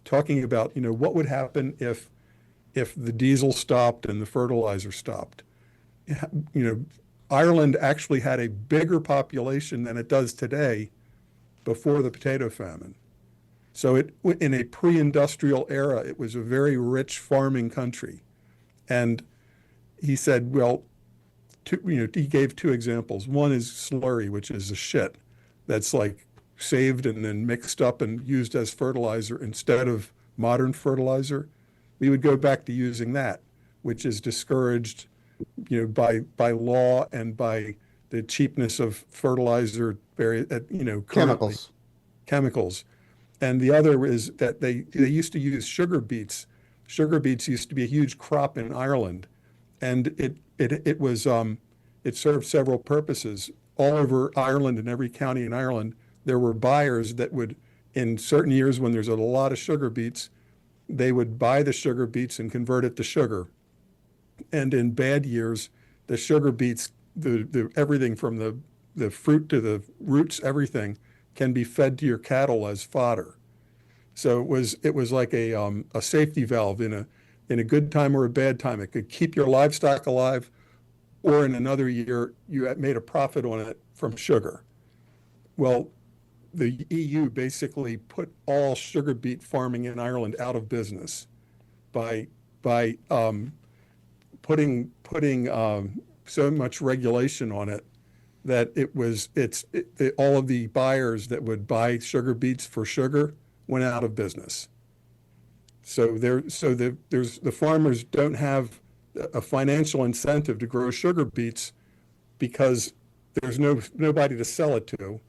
talking about, what would happen if the diesel stopped and the fertilizer stopped. Ireland actually had a bigger population than it does today before the potato famine. So in a pre-industrial era, it was a very rich farming country. And he said, well, he gave two examples. One is slurry, which is a shit that's like saved and then mixed up and used as fertilizer instead of modern fertilizer. We would go back to using that, which is discouraged, by law and by the cheapness of fertilizer, currently chemicals. And the other is that they used to use sugar beets. Sugar beets used to be a huge crop in Ireland, and it served several purposes. All over Ireland, in every county in Ireland, there were buyers that would, in certain years when there's a lot of sugar beets, they would buy the sugar beets and convert it to sugar. And in bad years, the sugar beets, the everything from the fruit to the roots, everything can be fed to your cattle as fodder. So it was like a safety valve in a good time or a bad time. It could keep your livestock alive, or in another year you had made a profit on it from sugar. Well, the EU basically put all sugar beet farming in Ireland out of business by putting so much regulation on it that all of the buyers that would buy sugar beets for sugar went out of business. So the farmers don't have a financial incentive to grow sugar beets because there's nobody to sell it to,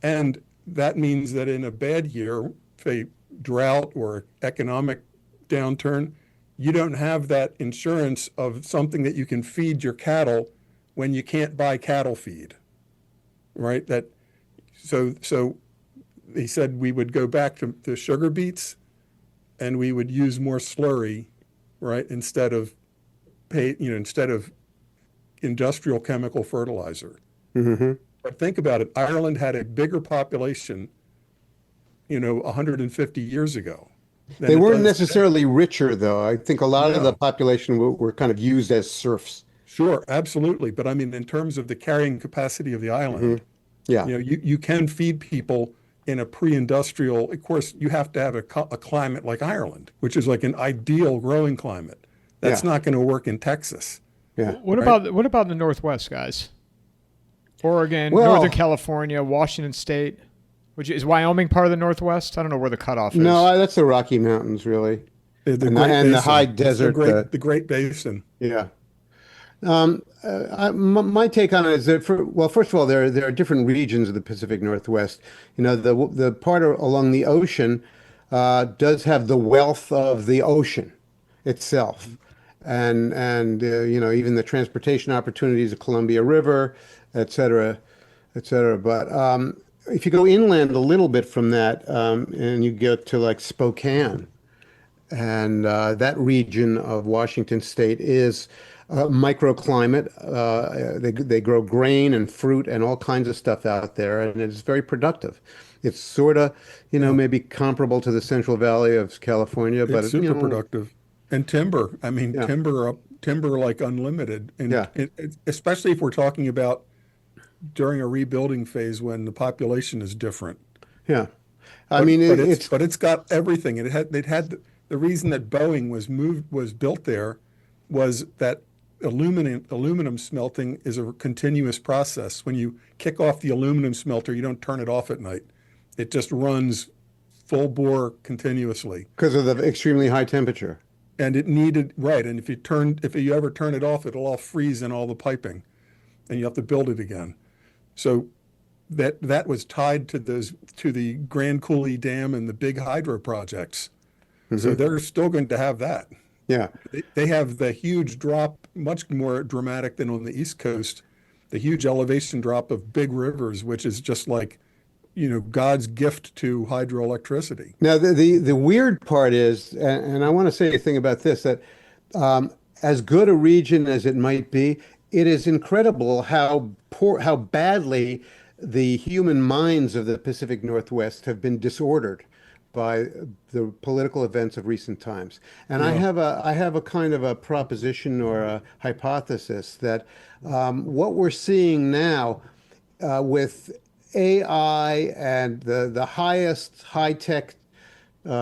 and that means that in a bad year, say drought or economic downturn, you don't have that insurance of something that you can feed your cattle when you can't buy cattle feed, right? So he said we would go back to sugar beets, and we would use more slurry, right, instead of industrial chemical fertilizer. Mm-hmm. But think about it. Ireland had a bigger population, 150 years ago than They it weren't does today. necessarily richer, though. I think a lot of the No, population were kind of used as serfs. sure, absolutely. But I mean, in terms of the carrying capacity of the Hmm. island, Yeah. you can feed people in a pre-industrial. Of course, you have to have a climate like Ireland, which is like an ideal growing climate. That's Yeah. not going to work in Texas, Yeah. What about the Northwest, guys? Oregon, Northern Well, California, Washington State, which is Wyoming part of the Northwest? I don't know where the cutoff is. no, that's the Rocky Mountains, really, the and Great the high Basin. It's desert. the Great Basin. Yeah. My take on it is that, first of all, there are different regions of the Pacific Northwest. The part along the ocean does have the wealth of the ocean itself, and even the transportation opportunities of Columbia River, et cetera, et cetera. But if you go inland a little bit from that, and you get to like Spokane, and that region of Washington State is microclimate. They grow grain and fruit and all kinds of stuff out there, and it's very productive. It's sort of, Yeah, maybe comparable to the Central Valley of California, it's but super productive. And timber. I mean, yeah, timber like unlimited. And yeah, especially if we're talking about during a rebuilding phase when the population is different. yeah. I mean, it's But it's got everything. They'd had the reason that Boeing was built there was that aluminum smelting is a continuous process. When you kick off the aluminum smelter, you don't turn it off at night. It just runs full bore continuously. because of the extremely high temperature. And it needed, right. And if you ever turn it off, it'll all freeze in all the piping and you have to build it again. So that was tied to the Grand Coulee Dam and the big hydro projects. So Hmm. they're still going to have that. Yeah. They have the huge drop, much more dramatic than on the East Coast, the huge elevation drop of big rivers, which is just like, God's gift to hydroelectricity. Now, the weird part is, and I want to say a thing about this, that as good a region as it might be, it is incredible how badly the human minds of the Pacific Northwest have been disordered by the political events of recent times. And Yeah. I have a kind of a proposition or a hypothesis that what we're seeing now with AI and the highest high-tech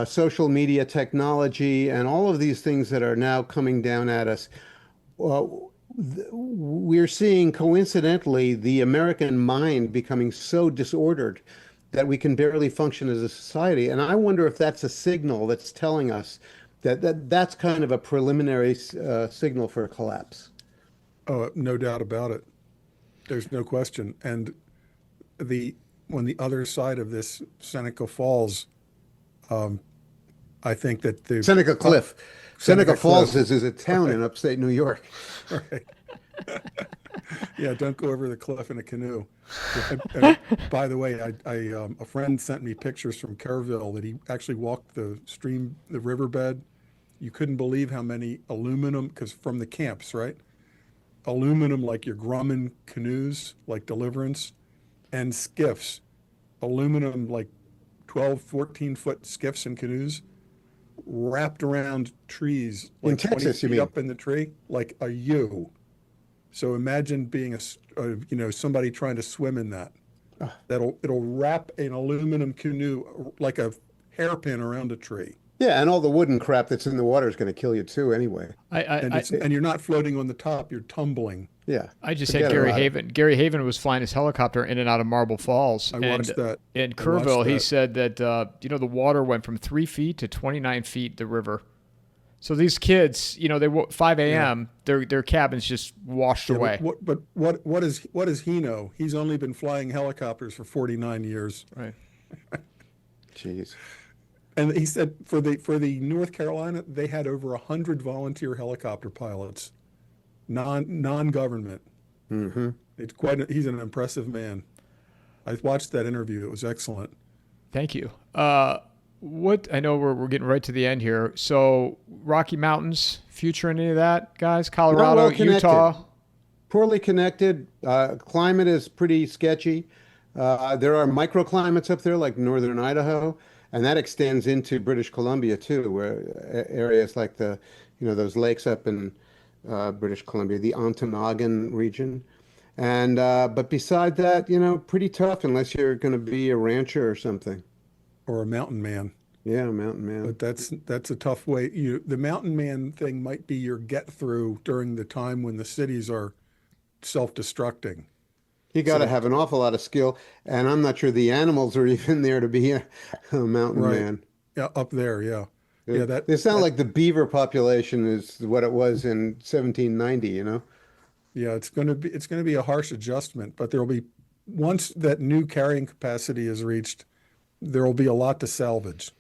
social media technology and all of these things that are now coming down at us, we're seeing coincidentally the American mind becoming so disordered that we can barely function as a society. And I wonder if that's a signal that's telling us that's kind of a preliminary signal for a collapse. Oh, no doubt about it. There's no question. And on the other side of this, Seneca Falls, I think that Seneca Cliff. Seneca Falls Cliff. is a town in upstate New York. Right. Yeah, don't go over the cliff in a canoe. And by the way, a friend sent me pictures from Kerrville that he actually walked the riverbed. You couldn't believe how many aluminum, because from the camps, right? Aluminum, like your Grumman canoes, like Deliverance, and skiffs. Aluminum, like 12, 14-foot skiffs and canoes wrapped around trees, In like 20 Texas, you feet mean? up in the tree, like a U. So imagine being somebody trying to swim in that. It'll wrap an aluminum canoe like a hairpin around a tree. Yeah, and all the wooden crap that's in the water is going to kill you too anyway. And you're not floating on the top, you're tumbling. Yeah. I just Forget had Gary about it. Haven. Gary Haven was flying his helicopter in and out of Marble Falls. I watched that. In I watched Kerrville, he that. said that the water went from 3 feet to 29 feet. The river. So these kids, they 5 a.m. Their cabins just washed Yeah, away. but what does he know? He's only been flying helicopters for 49 years. Right. Jeez. And he said for the North Carolina, they had over 100 volunteer helicopter pilots, non-government. Mm-hmm. He's an impressive man. I watched that interview. It was excellent. Thank you. what I know we're getting right to the end here. So Rocky Mountains, future any of that, guys? Not Colorado, well connected. Utah. Poorly connected. Climate is pretty sketchy. There are microclimates up there, like northern Idaho, and that extends into British Columbia too, where areas like those lakes up in British Columbia, the Ontonagon region. And but beside that, pretty tough unless you're going to be a rancher or something. Or a mountain man. Yeah, mountain man. But that's a tough way. The mountain man thing might be your get through during the time when the cities are self-destructing. You got to So, have an awful lot of skill, and I'm not sure the animals are even there to be a mountain right. man. Yeah, up there, yeah. Yeah, It's not like the beaver population is what it was in 1790, you know? yeah, it's gonna be a harsh adjustment, but there'll be once that new carrying capacity is reached, there will be a lot to salvage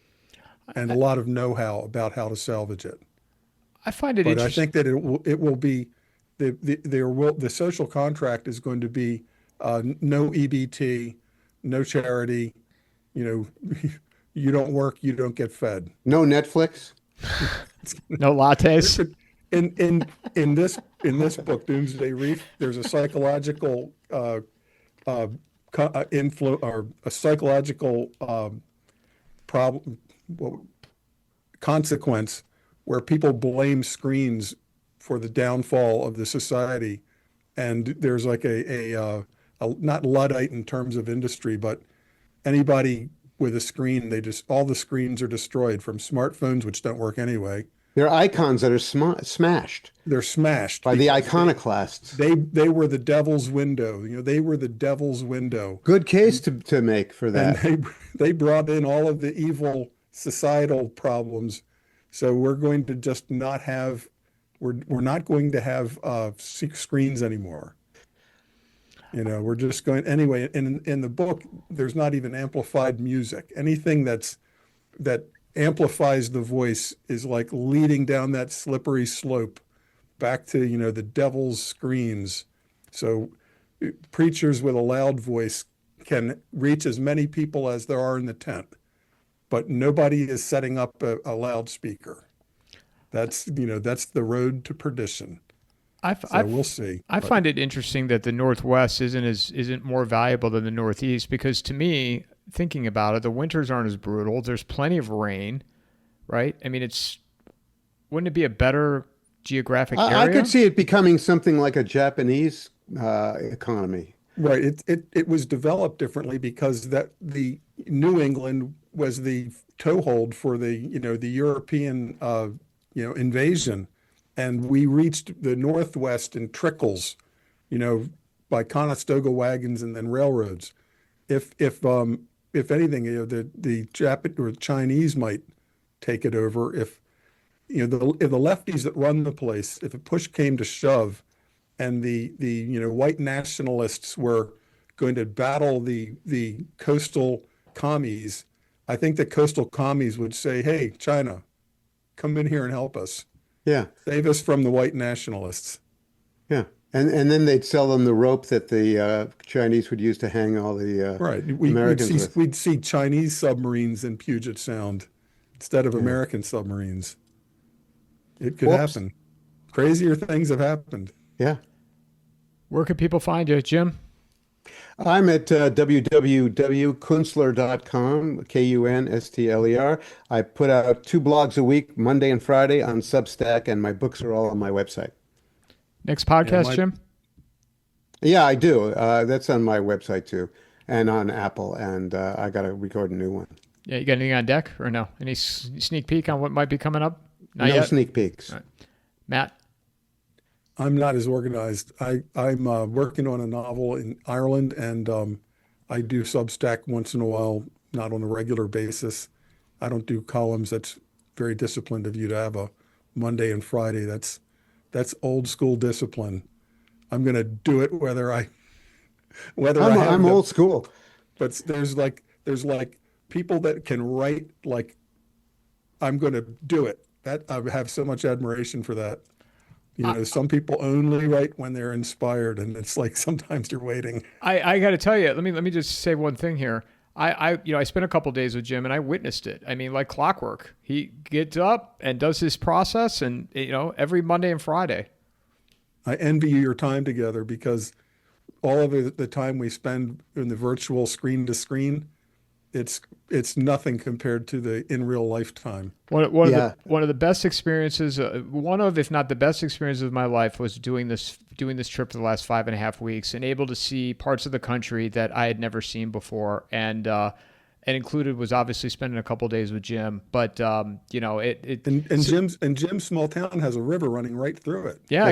and a lot of know-how about how to salvage it. I find it But I interesting. think that it will be the social contract is going to be no EBT, no charity. You know, you don't work, you don't get fed. No Netflix. No lattes. In this book, Doomsday Reef, there's a psychological influ or a psychological problem consequence where people blame screens for the downfall of the society, and there's like a not Luddite in terms of industry, but anybody with a screen, all the screens are destroyed from smartphones, which don't work anyway. They're icons that are smashed They're smashed by the because iconoclasts. they were the devil's window. They were the devil's window, Good case to make for and that. they brought in all of the evil societal problems. So we're going to just not have we're not going to have screens anymore. We're just going anyway. In the book, there's not even amplified music. Anything that amplifies the voice is like leading down that slippery slope back to the devil's screens. So preachers with a loud voice can reach as many people as there are in the tent, but nobody is setting up a loudspeaker. That's the road to perdition. We'll see. I find it interesting that the Northwest isn't more valuable than the Northeast, because to me, thinking about it, the winters aren't as brutal. There's plenty of rain, right? I mean, wouldn't it be a better geographic area? I could see it becoming something like a Japanese economy. Right. It was developed differently because the New England was the toehold for the European invasion, and we reached the Northwest in trickles, by Conestoga wagons and then railroads. If anything, the Japanese or Chinese might take it over if if the lefties that run the place, if a push came to shove, and the white nationalists were going to battle the coastal commies, I think the coastal commies would say, "Hey, China, come in here and help us. Yeah, Save us from the white nationalists." yeah. And then they'd sell them the rope that the Chinese would use to hang all the Right. Americans with. We'd see Chinese submarines in Puget Sound instead of Yeah. American submarines. It could Whoops. happen. Crazier things have happened. Yeah. Where can people find you, Jim? I'm at www.kunstler.com, Kunstler. I put out 2 blogs a week, Monday and Friday, on Substack, and my books are all on my website. Next podcast, my- Jim? Yeah, I do. That's on my website too, and on Apple, and I got to record a new one. Yeah, you got anything on deck or no? Any sneak peek on what might be coming up? Not No yet? sneak peeks. All right. Matt? I'm not as organized. I'm working on a novel in Ireland, and I do Substack once in a while, not on a regular basis. I don't do columns. That's very disciplined of you to have a Monday and Friday. That's old school discipline. I'm going to do it whether I have I'm old school. But there's like people that can write like I'm going to do it. That I have so much admiration for that. Some people only write when they're inspired, and it's like sometimes you're waiting. I got to tell you, let me just say one thing here. I spent a couple days with Jim and I witnessed it. I mean, like clockwork. He gets up and does his process, and every Monday and Friday. I envy your time together, because all of the time we spend in the virtual screen to screen, it's nothing compared to the in real life time. One of the best experiences, if not the best experiences of my life, was doing this trip for the last 5.5 weeks, and able to see parts of the country that I had never seen before, and included was obviously spending a couple of days with Jim. But Jim's small town has a river running right through it. Yeah, I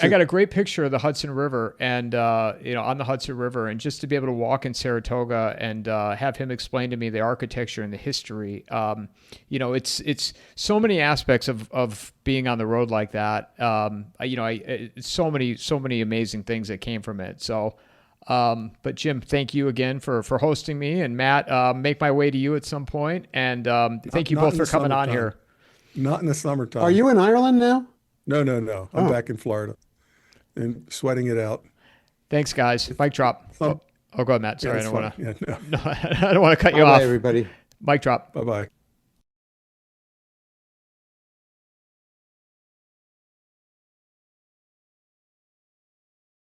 got a great picture of the Hudson River, and on the Hudson River, and just to be able to walk in Saratoga and have him explain to me the architecture and the history. It's so many aspects of being on the road like that. So many amazing things that came from it. So. But Jim, thank you again for hosting me, and Matt, make my way to you at some point. And thank you both for coming on here. Not in the summertime. Are you in Ireland now? No. I'm back in Florida and sweating it out. Thanks, guys. Mic drop. Go ahead, Matt. Sorry, I don't want to. Yeah, no, I don't want to cut you off. Bye, everybody. Mic drop. Bye-bye.